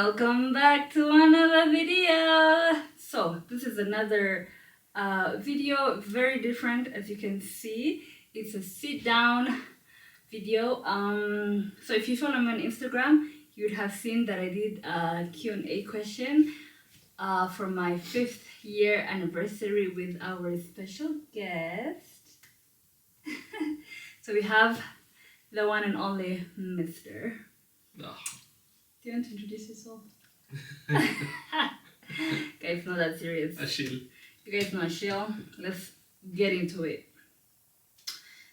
Welcome back to another video. So this is another video, very different. As you can see, it's a sit down video. So if you follow me on Instagram, you would have seen that I did a Q&A question for my 5th year anniversary with our special guest. So we have the one and only Mr. Oh. Do you want to introduce yourself? Guys, not that serious. Ashil. You guys know Ashil. Let's get into it.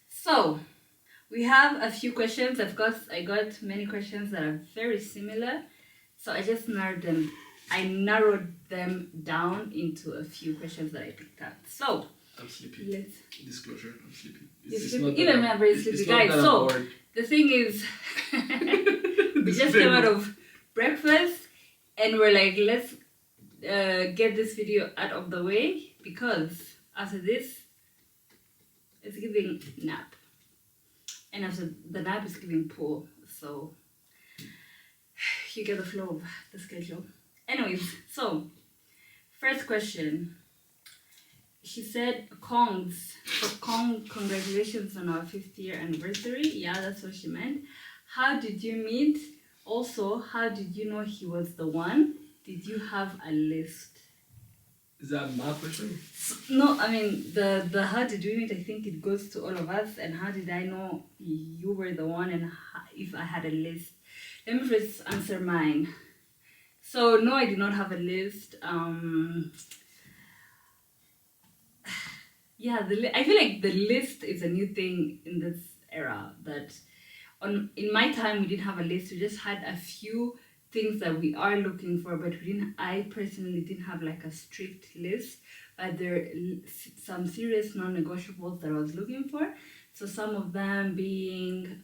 So, we have a few questions. Of course, I got many questions that are very similar. So I just narrowed them down into a few questions that I picked up. So, I'm sleepy. Disclosure, I'm sleepy. You're sleepy? Even me, I'm very sleepy, guys. So, the thing is, we just came out of breakfast and we're like, let's get this video out of the way because after this, it's giving nap. And after the nap, it's giving pool. So, you get the flow of the schedule. Anyways, so, first question. She said, congratulations on our 5th year anniversary. Yeah, that's what she meant. How did you meet? Also, how did you know he was the one? Did you have a list? Is that my question? No, I mean, the how did we meet, I think it goes to all of us. And how did I know you were the one and if I had a list? Let me first answer mine. So, no, I did not have a list. Yeah, I feel like the list is a new thing in this era. That in my time we didn't have a list. We just had a few things that we are looking for, but we didn't. I personally didn't have like a strict list. But there are some serious non-negotiables that I was looking for. So some of them being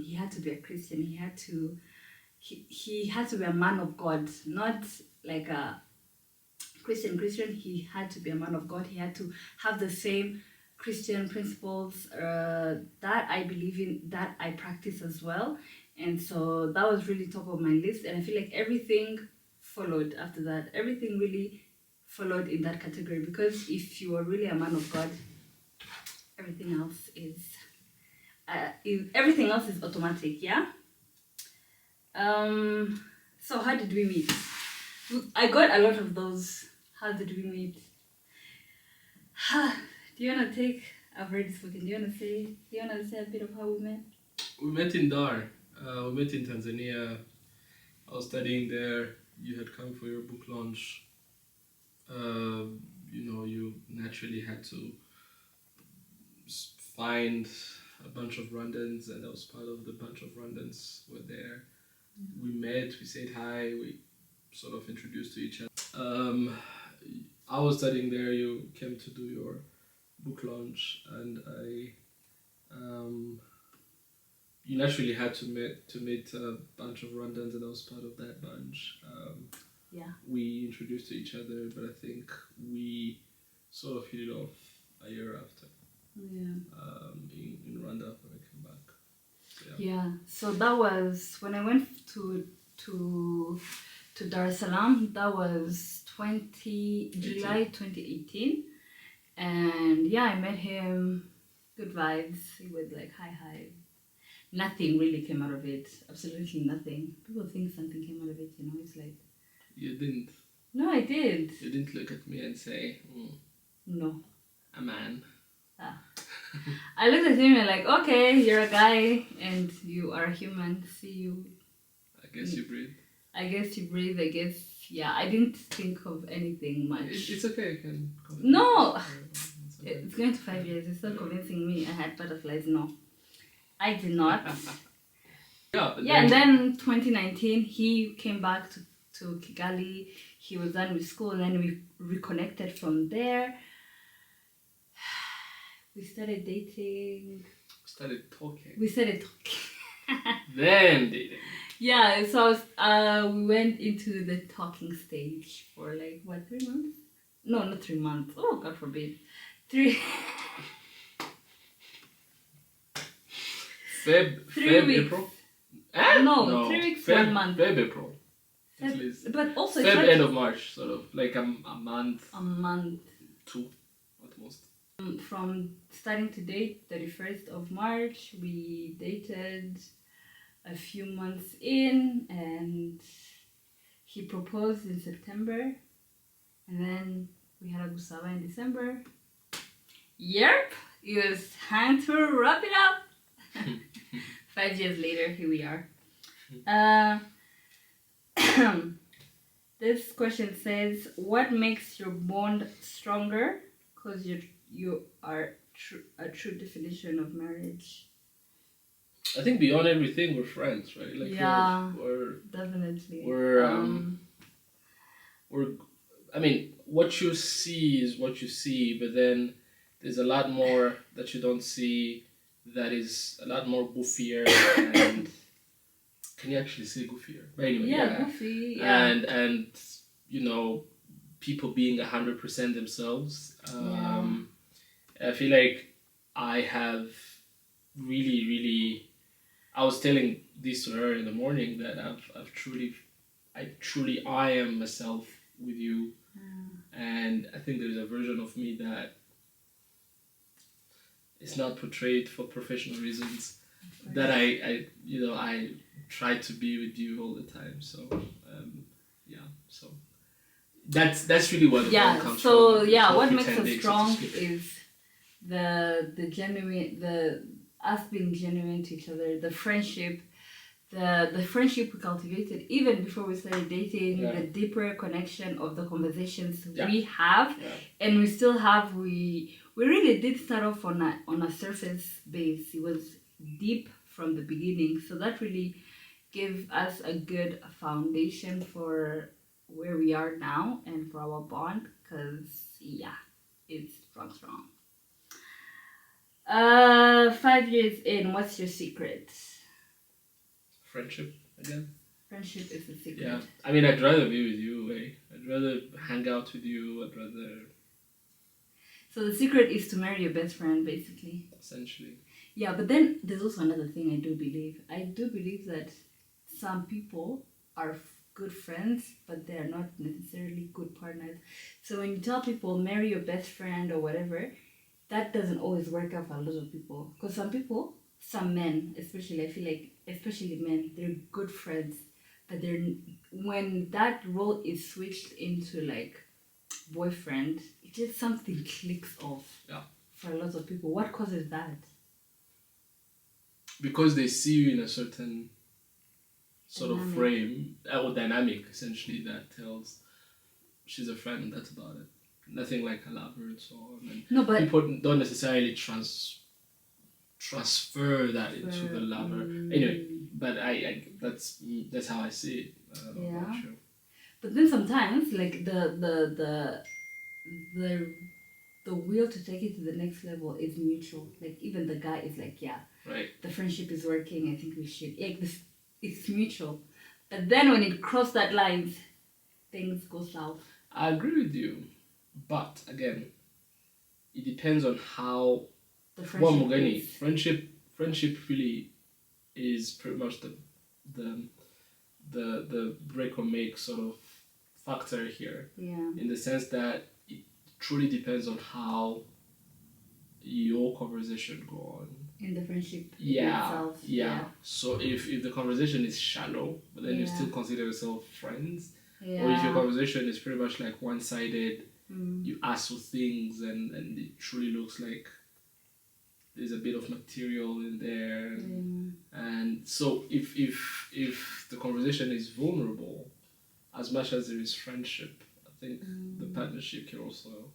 he had to be a Christian. He had to be a man of God, not like a Christian. He had to be a man of God. He had to have the same Christian principles that I believe in, that I practice as well. And so that was really top of my list. And I feel like everything followed after that. Everything really followed in that category. Because if you are really a man of God, everything else is automatic, yeah? So how did we meet? I got a lot of those. How did we meet? Do you wanna take? I've already spoken. Do you wanna say a bit of how we met? We met in Dar. We met in Tanzania. I was studying there. You had come for your book launch. You naturally had to find a bunch of Rwandans, and I was part of the bunch of Rwandans who were there. Mm-hmm. We met. We said hi. We sort of introduced to each other. I was studying there. You came to do your book launch, and you naturally had to meet a bunch of Rwandans, and I was part of that bunch. Yeah. We introduced to each other, but I think we sort of hit it off a year after. Yeah. In Rwanda when I came back. So, yeah. So that was when I went to Dar es Salaam. That was July 2018. And yeah, I met him. Good vibes. He was like, hi. Nothing really came out of it. Absolutely nothing. People think something came out of it, It's like... You didn't? No, I did. You didn't look at me and say, no. A man. I looked at him and like, okay, you're a guy and you are a human. See you. I guess you breathe. I guess, yeah. I didn't think of anything much. It's okay, you can... No! Okay. It's going to 5 years. It's not convincing me I had butterflies. No. I did not. And then 2019, he came back to Kigali. He was done with school and then we reconnected from there. We started dating. We started talking. Then dating. Yeah, so we went into the talking stage for like, 3 months? No, not 3 months. Oh, God forbid. 3 Feb, weeks. April? No, 3 weeks, Feb, 1 month. Feb, April. At least. But also, Feb, end of March, sort of. Like a month. A month. 2 at most. From starting to date, 31st of March, we dated a few months in, and he proposed in September, and then we had a Gusaba in December. Yep, it was time to wrap it up. 5 years later, here we are. This question says, what makes your bond stronger? Because you are a true definition of marriage. I think beyond everything, we're friends, right? Like yeah, we're definitely. We're. I mean, what you see is what you see, but then there's a lot more that you don't see. That is a lot more goofier and. Can you actually say goofier? But anyway, yeah, goofy. Yeah. And you know, people being 100% themselves. I feel like I have really. I was telling this to her in the morning that I am myself with you, and I think there's a version of me that is not portrayed for professional reasons. That I try to be with you all the time. So so that's really what the bond comes from. So what makes us strong is the us being genuine to each other, the friendship, the friendship we cultivated even before we started dating, the deeper connection of the conversations we have, and we still have. We really did start off on a surface base. It was deep from the beginning, so that really gave us a good foundation for where we are now and for our bond, because it's strong. 5 years in, what's your secret? Friendship again. Friendship is the secret. Yeah, I mean, I'd rather be with you. I'd rather hang out with you. I'd rather. So the secret is to marry your best friend, basically. Essentially. Yeah, but then there's also another thing I do believe. I do believe that some people are good friends, but they are not necessarily good partners. So when you tell people marry your best friend or whatever, that doesn't always work out for a lot of people. Because some men, especially, I feel like, especially men, they're good friends, but when that role is switched into like boyfriend, it just something clicks off. Yeah. For a lot of people, what causes that? Because they see you in a certain sort of frame or dynamic, essentially, that tells she's a friend and that's about it. Nothing like a lover and so on. And no, but people don't necessarily transfer that into the lover. Anyway, but I that's how I see it. Yeah. But then sometimes, like the will to take it to the next level is mutual. Like even the guy is like, right, the friendship is working. I think we should. It's mutual. But then when it crosses that line, things go south. I agree with you, but again, it depends on how the friendship is. Friendship really is pretty much the break or make sort of factor here. Yeah. In the sense that it truly depends on how your conversation go on. In the friendship itself. Yeah. So if the conversation is shallow, but then you still consider yourself friends, or if your conversation is pretty much like one-sided, you ask for things and it truly looks like there's a bit of material in there, and so if the conversation is vulnerable, as much as there is friendship, I think the partnership can also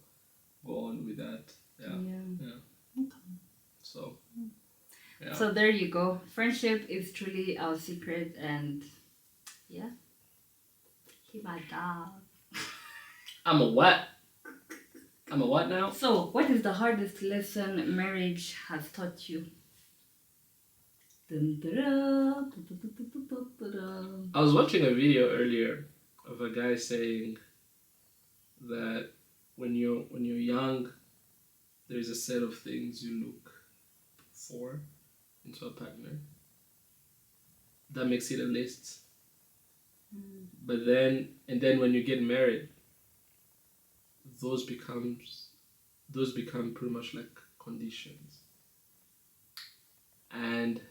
go on with that. Okay. So, So there you go. Friendship is truly our secret, and keep my dog. I'm a what? I'm a what now? So, what is the hardest lesson marriage has taught you? I was watching a video earlier of a guy saying that when you're young, there's a set of things you look for into a partner. That makes it a list. But then when you get married, those become pretty much like conditions. And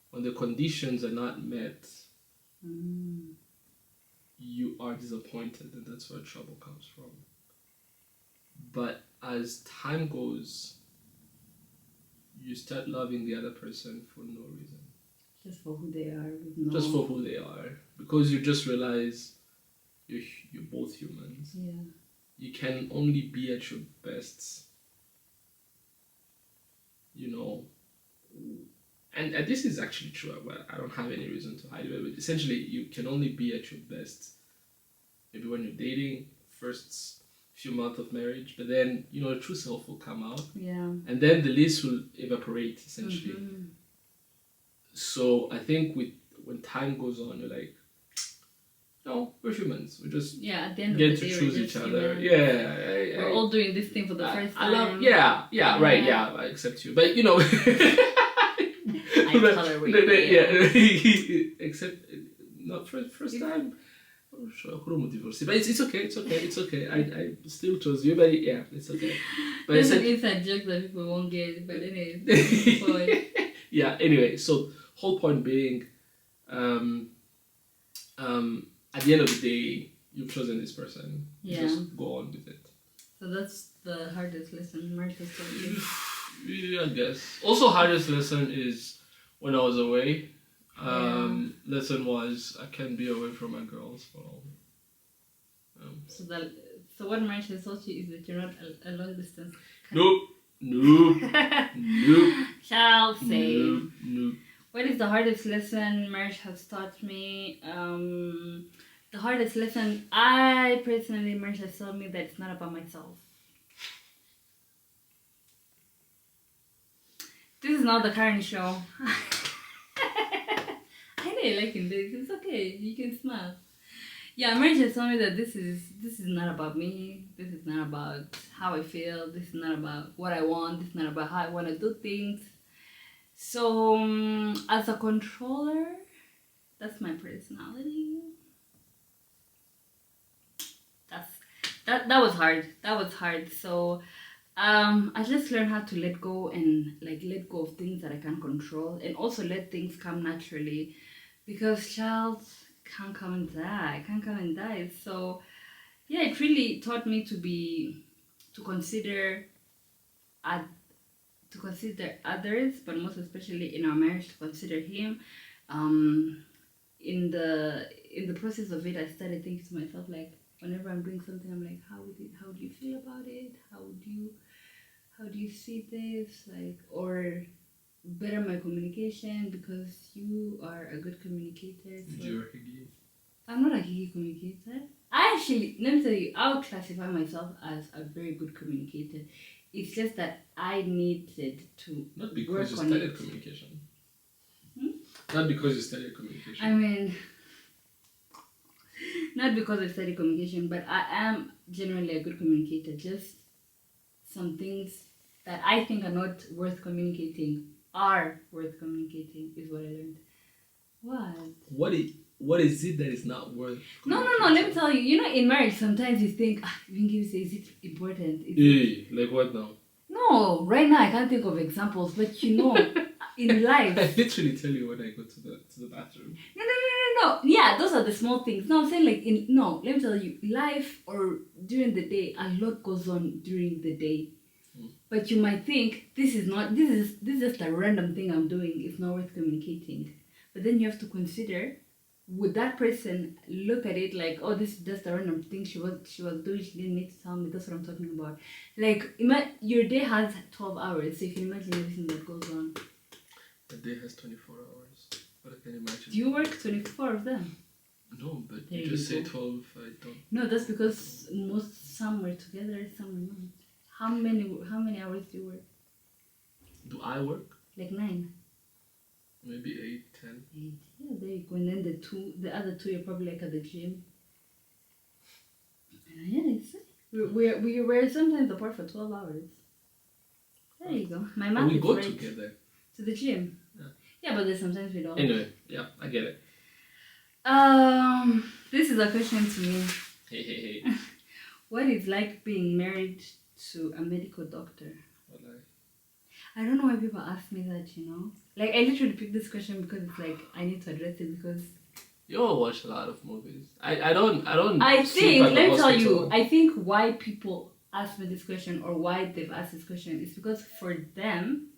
when the conditions are not met, you are disappointed, and that's where trouble comes from. But as time goes, you start loving the other person for no reason. Just for who they are. Just for who they are. Because you just realize you're both humans. Yeah. You can only be at your best. You know. And this is actually true, but I don't have any reason to hide it. But essentially, you can only be at your best maybe when you're dating, first few months of marriage, but then, the true self will come out. Yeah. And then the list will evaporate, essentially. So I think when time goes on, you're like, no, we're humans. We just at the end get of the to day, choose each other. Yeah. We're all doing this thing for the first time. I love, right, I accept you. But, I tolerate you. Except, not first time. Oh, sure, but it's okay. I still chose you, but yeah, it's okay. But there's an inside joke that people won't get, but anyway. Yeah. Anyway, so whole point being, at the end of the day, you've chosen this person. Yeah. Just go on with it. So that's the hardest lesson Mark has taught you. Yeah, I guess. Also, hardest lesson is when I was away. Lesson was I can't be away from my girls for long. So what Mark has taught you is that you're not a long distance. Nope. Shall say. Nope. What is the hardest lesson Mark has taught me? The hardest lesson I personally, Mark has taught me that it's not about myself. This is not the Karen show. I know you're liking this. It's okay. You can smile. Yeah, Mark has told me that this is not about me. This is not about how I feel. This is not about what I want. This is not about how I want to do things. So, as a controller, that's my personality. That was hard. So, I just learned how to let go and let go of things that I can't control, and also let things come naturally, because child can't come and die. So, yeah, it really taught me to consider others, but most especially in our marriage, to consider him. In the process of it, I started thinking to myself, like, whenever I'm doing something, I'm like, how do you feel about it? How do you see this? Like, or better my communication, because you are a good communicator. So You're a higgy. I'm not a higgy communicator. Let me tell you, I would classify myself as a very good communicator. It's just that I needed to not because work you on studied it. Communication. Not because you studied communication. I mean, not because I studied communication, but I am generally a good communicator. Just some things that I think are not worth communicating are worth communicating, is what I learned. What is it that is not worth? No. Let me tell you. In marriage, sometimes you think, is it important? Like what now? No, right now I can't think of examples, but in life. I literally tell you when I go to the bathroom. No. Yeah, those are the small things. No, I'm saying let me tell you, life or during the day, a lot goes on during the day. But you might think this is just a random thing I'm doing. It's not worth communicating. But then you have to consider, would that person look at it like, oh, this is just a random thing she was doing, she didn't need to tell me. That's what I'm talking about. Like, your day has 12 hours, so you can imagine everything that goes on. The day has 24 hours. What I can imagine. Do you work 24 of them? No, but you just say 12. I don't. No, that's because some were together, some were not. How many hours do you work? Do I work? Like 9. Maybe 8, 10. 8. Yeah, there you go. And then the other 2, you're probably like at the gym. Yeah, we were sometimes apart for 12 hours. There you go. My math we is go right. Together. To the gym. Yeah, but there's sometimes we don't. Anyway, yeah, I get it. This is a question to me. Hey, hey, hey. What is like being married to a medical doctor? Wallahi. I don't know why people ask me that, you know? Like, I literally picked this question because it's like, I need to address it because You all watch a lot of movies. I don't I sleep think, at the let me tell hospital. you, I think why people ask me this question or why they've asked this question is because for them,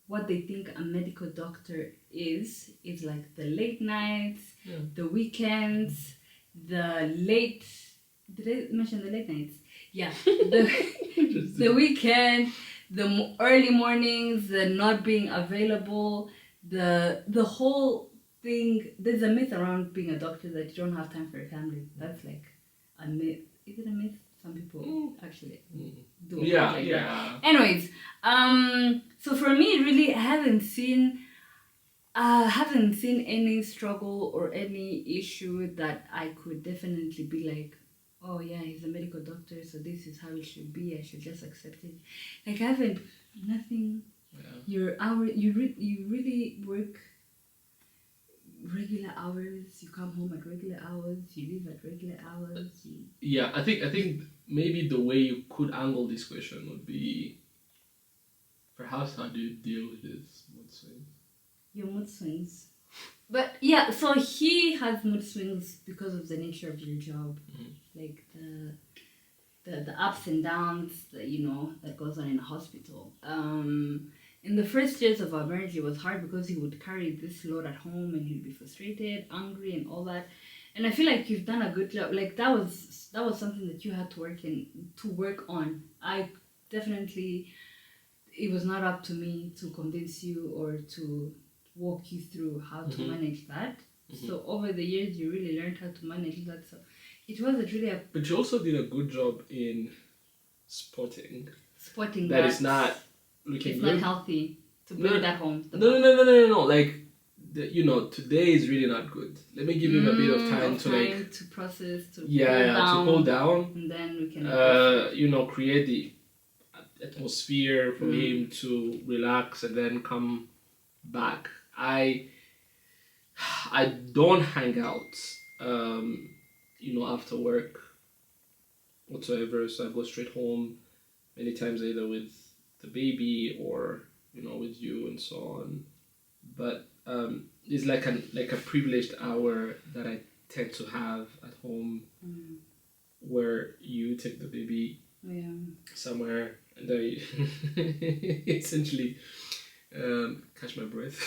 what they think a medical doctor is like the late nights, Yeah. the weekends, the late. Did I mention the late nights? Yeah, the weekend, the early mornings, the not being available, the whole thing. There's a myth around being a doctor that you don't have time for your family. That's like a myth. Is it a myth? Some people actually do. Yeah, like yeah. that. Anyways, so for me, really, I haven't seen any struggle or any issue that I could definitely be like, oh yeah, he's a medical doctor, so this is how it should be. I should just accept it. Like I haven't nothing. Yeah. You really work regular hours. You come home at regular hours. You leave at regular hours. Yeah, I think maybe the way you could angle this question would be, perhaps, how do you deal with this mood swings? Your mood swings. But yeah, so he has mood swings because of the nature of your job, like the ups and downs that that goes on in a hospital. In the first years of our marriage, it was hard because he would carry this load at home and he'd be frustrated, angry, and all that. And I feel like you've done a good job. Like that was something that you had to work on. I definitely, it was not up to me to convince you or to walk you through how to manage that. So over the years, you really learned how to manage that. So it wasn't really a But you also did a good job in spotting that that it's not looking it's good. not healthy to bring that home. No. Like, today is really not good. Let me give him a bit of time to process, to cool down, and then we can create the atmosphere for him to relax and then come back. I don't hang out after work whatsoever, so I go straight home many times, either with the baby or with you and so on. But it's like a privileged hour that I tend to have at home, where you take the baby somewhere and I essentially catch my breath.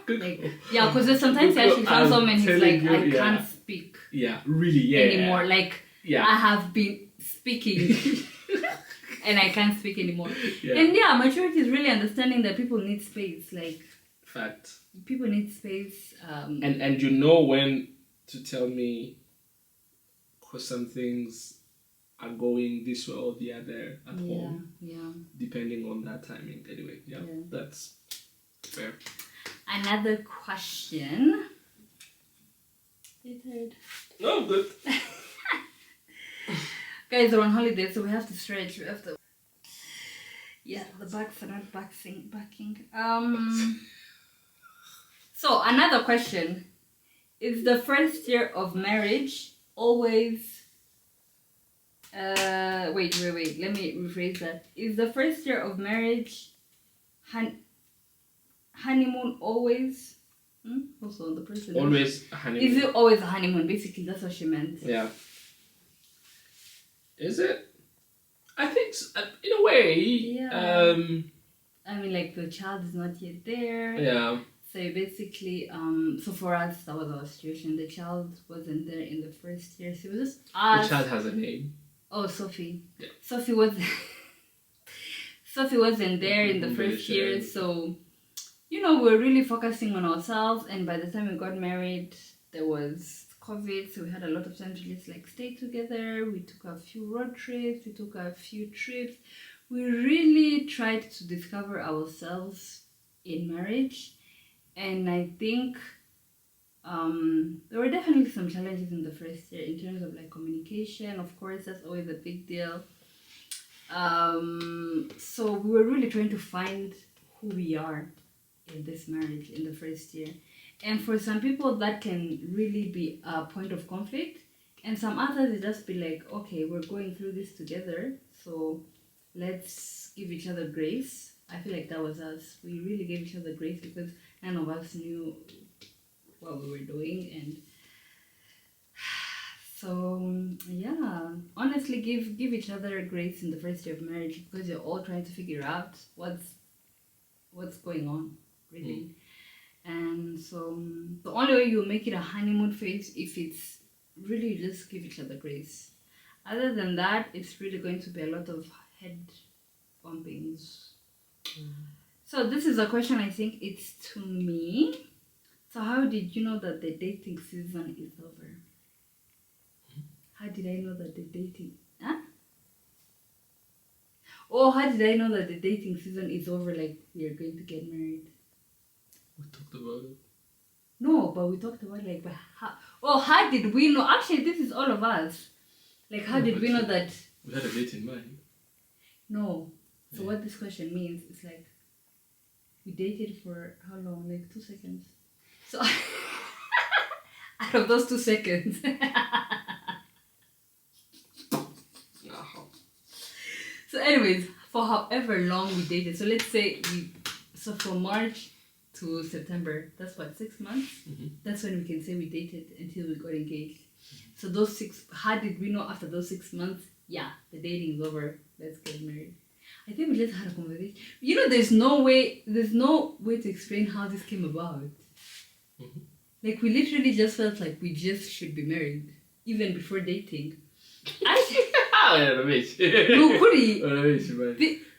Because sometimes he actually comes home and he's like, I can't speak. Yeah, really, anymore. Like, I have been speaking and I can't speak anymore. Yeah. And maturity is really understanding that people need space. Like, fact. People need space. And you know when to tell me, because some things are going this way or the other at home. Yeah. Depending on that timing. Anyway, that's fair. Another question. No, good. Guys, we're on holiday, so we have to stretch. We have to. Yeah, the backs are not backing. So another question: is the first year of marriage always? Wait. Let me rephrase that. Is the first year of marriage honeymoon always? Also, the person always a honeymoon. Is it always a honeymoon? Basically, that's what she meant. Yeah. Is it? I think so, in a way. Yeah. I mean, like, the child is not yet there. Yeah. So basically, so for us, that was our situation. The child wasn't there in the first year, so it was just us. The child has a name. Oh, Sophie. Yeah. Sophie wasn't there in the first year, so we were really focusing on ourselves. And by the time we got married, there was COVID, so we had a lot of time to just like stay together. We took a few road trips. We took a few trips. We really tried to discover ourselves in marriage. And I think there were definitely some challenges in the first year in terms of like communication. Of course, that's always a big deal. So we were really trying to find who we are in this marriage in the first year. And for some people, that can really be a point of conflict. And some others, it just be like, okay, we're going through this together, so let's give each other grace. I feel like that was us. We really gave each other grace because none of us knew what we were doing. And so, yeah, honestly, give each other grace in the first year of marriage because you're all trying to figure out what's going on, really. And so the only way you make it a honeymoon phase if it's really just give each other grace. Other than that, it's really going to be a lot of head bumpings. So this is a question, I think it's to me. So how did you know that the dating season is over? How did I know that the dating... Huh? Oh, how did I know that the dating season is over, like we are going to get married? We talked about it. No, but we talked about like how did we know? Actually, this is all of us. Like, how did we know that? We had a date in mind. No. So what this question means is like we dated for how long? Like 2 seconds. So out of those 2 seconds. So anyways, for however long we dated. So let's say from March to September, that's what, 6 months? Mm-hmm. That's when we can say we dated until we got engaged. So those 6, how did we know after those 6 months? Yeah, the dating is over. Let's get married. I think we just had a conversation. You know, there's no way to explain how this came about. Mm-hmm. Like, we literally just felt like we just should be married, even before dating.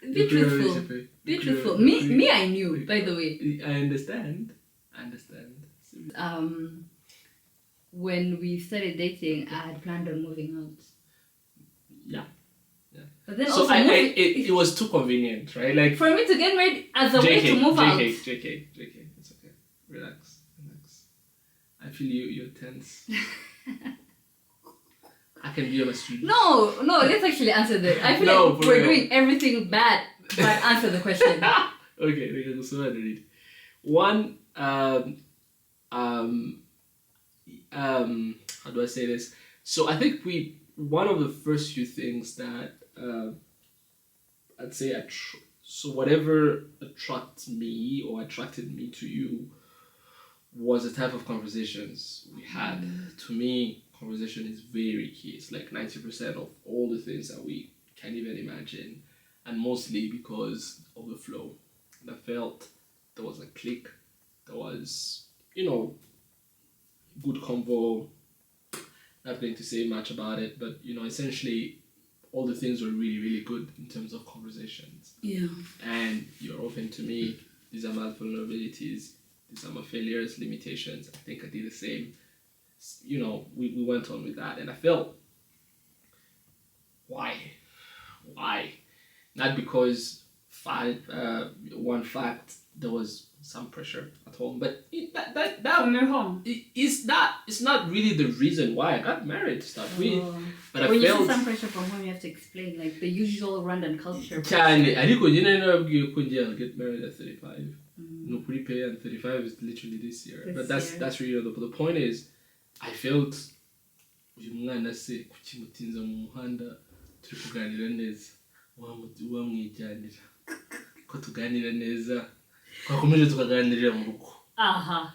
Be truthful. Be truthful. Me, I knew, by the way. I understand. When we started dating, I had planned on moving out. Yeah. But then so also it was too convenient, right? Like for me to get married as a way to move out. JK, it's okay. Relax. I feel you're tense. I can be on a street. No, let's actually answer that. I feel like we're doing everything bad, but answer the question. Okay, so I read. One, how do I say this? So I think one of the first few things that I'd say so whatever attracted me to you was the type of conversations we had. To me, conversation is very key. It's like 90% of all the things that we can't even imagine, and mostly because of the flow. And I felt there was a click, there was, good convo. Not going to say much about it, but essentially all the things were really, really good in terms of conversations. Yeah. And you're open to me. These are my vulnerabilities. These are my failures, limitations. I think I did the same. We went on with that, and I felt, why? Not because one fact there was some pressure at home, but that from your home it's not really the reason why I got married to start with. But when I felt you see some pressure from home, you have to explain like the usual Rwandan culture. I'll get married at 35. No prepay, and 35 is literally this year. But that's really the point is, I felt uyu mwana se kukimutinza mu muhanda turi kuganira neza wamwijyanira ko tuganira neza twakomeje tukaganirira mu rugo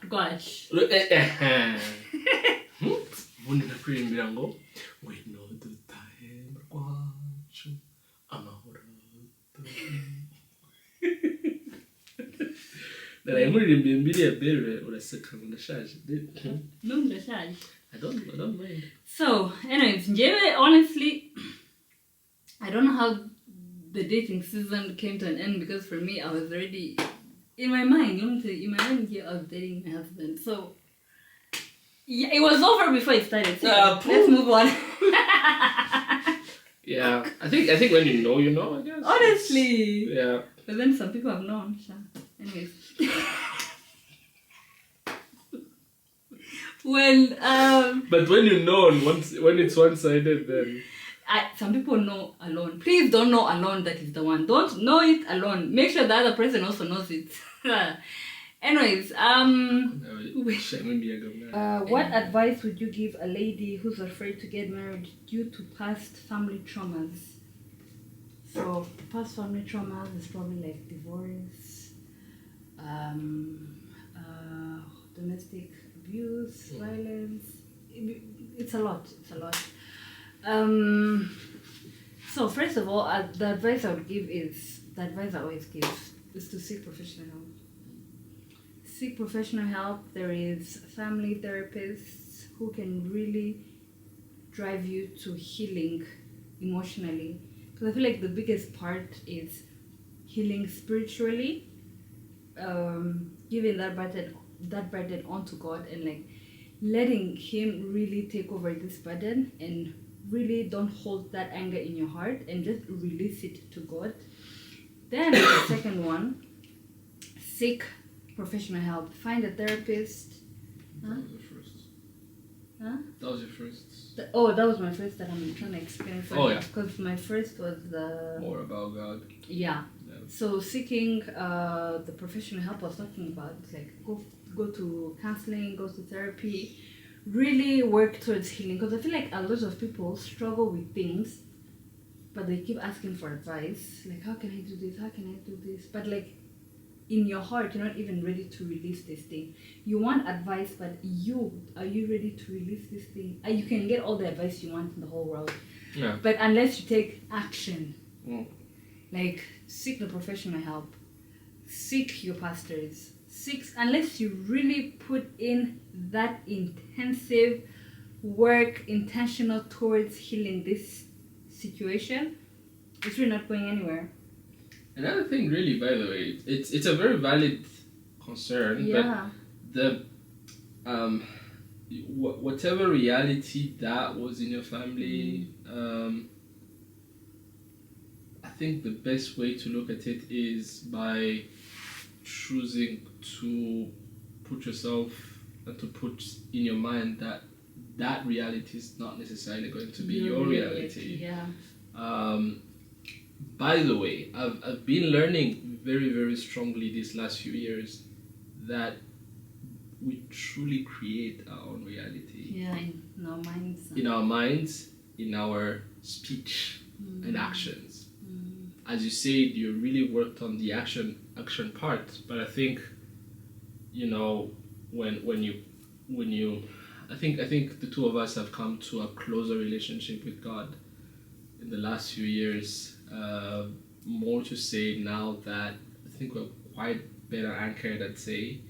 rwacu ubundi nakwirimbira ngo ngwino dutahe rwacu amahoro narayimurimbiye mbiriya bere uraseka ngo ndashaje no ndashaje. I don't mind. So anyways, honestly, I don't know how the dating season came to an end, because for me, I was already in my mind. I was dating my husband. So yeah, it was over before it started. So let's move on. Yeah, I think when you know, I guess. Honestly. Yeah. But then some people have known. Anyways. But when you know when it's one-sided, then some people know alone. Please don't know alone that is the one. Don't know it alone. Make sure the other person also knows it. Anyways, What what advice would you give a lady who's afraid to get married due to past family traumas? So, past family traumas is probably like divorce, domestic abuse, violence. It's a lot. It's a lot. So first of all, the advice I would give is the advice I always give is to seek professional help. Seek professional help. There is family therapists who can really drive you to healing emotionally. Because I feel like the biggest part is healing spiritually, giving that burden onto God and like letting Him really take over this burden and really don't hold that anger in your heart and just release it to God. Then the second one, seek professional help. Find a therapist. That was your first. Huh? That was your first. That was my first that I'm trying to explain. Yeah. Because my first was the... More about God. Yeah. So seeking the professional help I was talking about, like go to counseling, go to therapy, really work towards healing. Because I feel like a lot of people struggle with things, but they keep asking for advice. Like, how can I do this? How can I do this? But like, in your heart, you're not even ready to release this thing. You want advice, but are you ready to release this thing? You can get all the advice you want in the whole world. Yeah. But unless you take action, like seek the professional help, seek your pastors, unless you really put in that intensive work, intentional towards healing this situation, it's really not going anywhere. Another thing, really, by the way, it's a very valid concern, Yeah. but the whatever reality that was in your family, I think the best way to look at it is by choosing to put yourself and to put in your mind that that reality is not necessarily going to be your reality. Yeah. By the way, I've been learning very, very strongly these last few years that we truly create our own reality. Yeah, in our minds. In our minds, in our speech and actions. As you said, you really worked on the action part, but I think, when you I think the two of us have come to a closer relationship with God in the last few years. More to say now that I think we're quite better anchored, I'd say,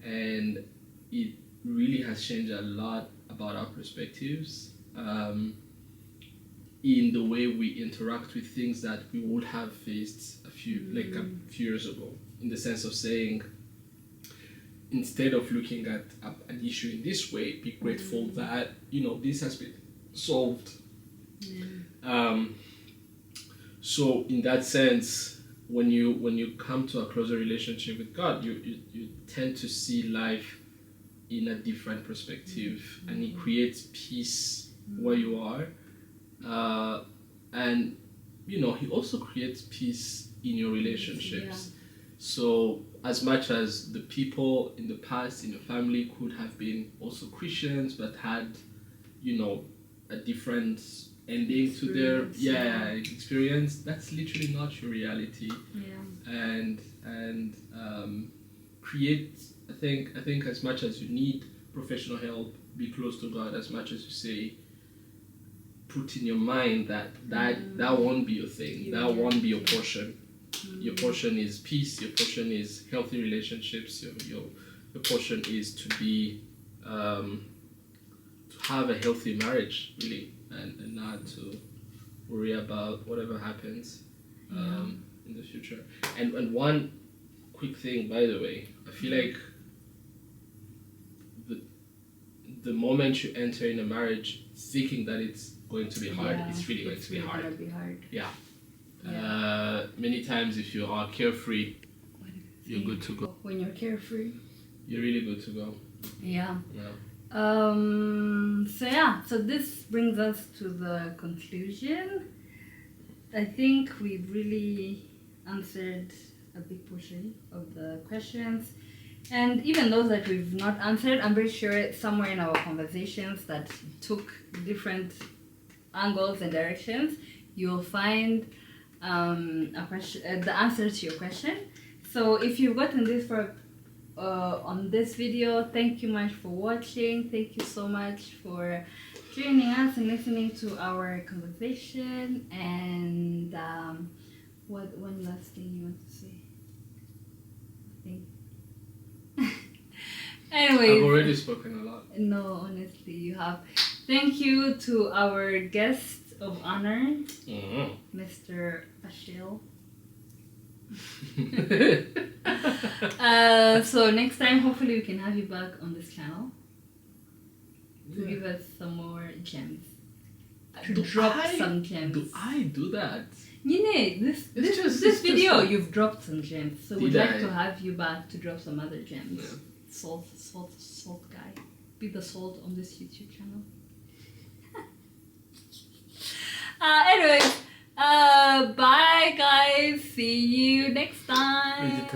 and it really has changed a lot about our perspectives in the way we interact with things that we would have faced a few years ago, in the sense of saying, instead of looking at an issue in this way, be grateful that this has been solved. So in that sense, when you come to a closer relationship with God, you tend to see life in a different perspective, and He creates peace where you are, and He also creates peace in your relationships. Yeah. So as much as the people in the past in your family could have been also Christians but had a different ending to their experience, that's literally not your reality. And create, I think as much as you need professional help, be close to God. As much as you say, put in your mind that won't be your thing. That won't be your portion. Your portion is peace. Your portion is healthy relationships. Your portion is to be to have a healthy marriage, really, and not to worry about whatever happens in the future. And one quick thing, by the way, I feel like the moment you enter in a marriage thinking that it's going to be hard, it's really going to be hard. Yeah. Many times if you are carefree, you're good to go. When you're carefree, you're really good to go. Yeah. So this brings us to the conclusion. I think we've really answered a big portion of the questions. And even those that we've not answered, I'm pretty sure somewhere in our conversations that took different angles and directions, you'll find a question, the answer to your question. So if you've gotten this for on this video, thank you much for watching. Thank you so much for joining us and listening to our conversation. And what one last thing you want to say? Anyway, I've already spoken a lot. No, honestly, you have. Thank you to our guest of honor, Mr. Ashil. So next time, hopefully, we can have you back on this channel to give us some more gems. Some gems. Do I do that? You know, this video, you've dropped some gems. So we'd like to have you back to drop some other gems. Yeah. Salt guy. Be the salt on this YouTube channel. Anyways, bye guys. See you next time.